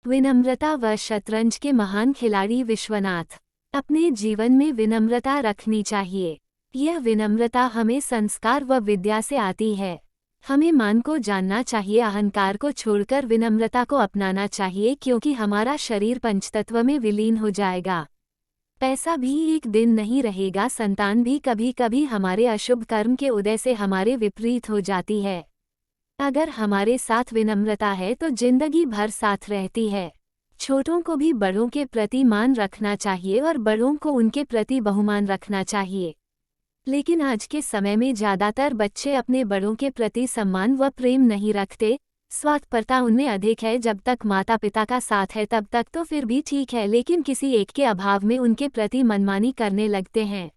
विनम्रता व शतरंज के महान खिलाड़ी विश्वनाथ। अपने जीवन में विनम्रता रखनी चाहिए। यह विनम्रता हमें संस्कार व विद्या से आती है। हमें मान को जानना चाहिए, अहंकार को छोड़कर विनम्रता को अपनाना चाहिए, क्योंकि हमारा शरीर पंचतत्व में विलीन हो जाएगा। पैसा भी एक दिन नहीं रहेगा, संतान भी कभी कभी हमारे अशुभ कर्म के उदय से हमारे विपरीत हो जाती है। अगर हमारे साथ विनम्रता है तो जिंदगी भर साथ रहती है। छोटों को भी बड़ों के प्रति मान रखना चाहिए और बड़ों को उनके प्रति बहुमान रखना चाहिए। लेकिन आज के समय में ज़्यादातर बच्चे अपने बड़ों के प्रति सम्मान व प्रेम नहीं रखते। स्वार्थपरता उनमें अधिक है। जब तक माता पिता का साथ है तब तक तो फिर भी ठीक है, लेकिन किसी एक के अभाव में उनके प्रति मनमानी करने लगते हैं।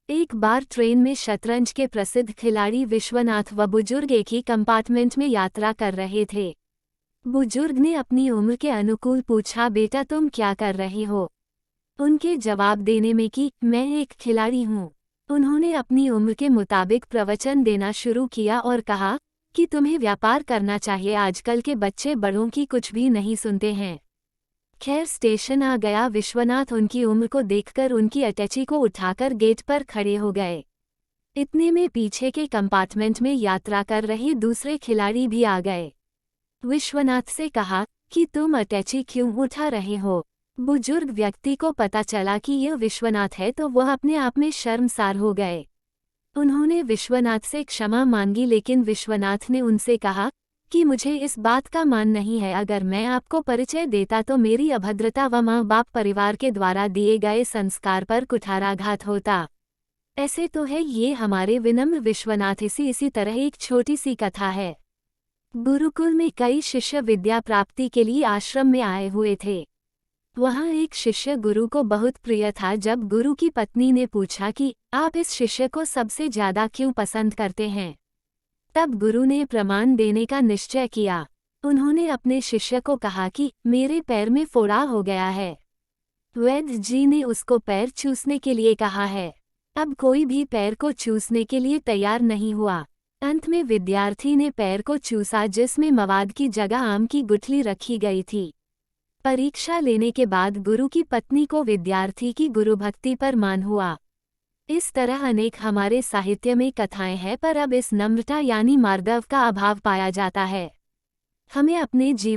एक बार ट्रेन में शतरंज के प्रसिद्ध खिलाड़ी विश्वनाथ व बुजुर्ग एक ही कंपार्टमेंट में यात्रा कर रहे थे। बुजुर्ग ने अपनी उम्र के अनुकूल पूछा, बेटा तुम क्या कर रहे हो? उनके जवाब देने में कि मैं एक खिलाड़ी हूँ। उन्होंने अपनी उम्र के मुताबिक प्रवचन देना शुरू किया और कहा कि तुम्हें व्यापार करना चाहिए। आजकल के बच्चे बड़ों की कुछ भी नहीं सुनते हैं। खैर, स्टेशन आ गया। विश्वनाथ उनकी उम्र को देखकर उनकी अटैची को उठाकर गेट पर खड़े हो गए। इतने में पीछे के कंपार्टमेंट में यात्रा कर रहे दूसरे खिलाड़ी भी आ गए। विश्वनाथ से कहा कि तुम अटैची क्यों उठा रहे हो? बुजुर्ग व्यक्ति को पता चला कि यह विश्वनाथ है तो वह अपने आप में शर्मसार हो गए। उन्होंने विश्वनाथ से क्षमा मांगी, लेकिन विश्वनाथ ने उनसे कहा कि मुझे इस बात का मान नहीं है। अगर मैं आपको परिचय देता तो मेरी अभद्रता व माँ बाप परिवार के द्वारा दिए गए संस्कार पर कुठाराघात होता। ऐसे तो है ये हमारे विनम्र विश्वनाथ। इसी तरह एक छोटी सी कथा है। गुरुकुल में कई शिष्य विद्या प्राप्ति के लिए आश्रम में आए हुए थे। वहाँ एक शिष्य गुरु को बहुत प्रिय था। जब गुरु की पत्नी ने पूछा कि आप इस शिष्य को सबसे ज्यादा क्यों पसंद करते हैं, तब गुरु ने प्रमाण देने का निश्चय किया। उन्होंने अपने शिष्य को कहा कि मेरे पैर में फोड़ा हो गया है। वैद्य जी ने उसको पैर चूसने के लिए कहा है। अब कोई भी पैर को चूसने के लिए तैयार नहीं हुआ। अंत में विद्यार्थी ने पैर को चूसा, जिसमें मवाद की जगह आम की गुठली रखी गई थी। परीक्षा लेने के बाद गुरु की पत्नी को विद्यार्थी की गुरुभक्ति पर मान हुआ। इस तरह अनेक हमारे साहित्य में कथाएं हैं, पर अब इस नम्रता यानी मार्दव का अभाव पाया जाता है। हमें अपने जीवन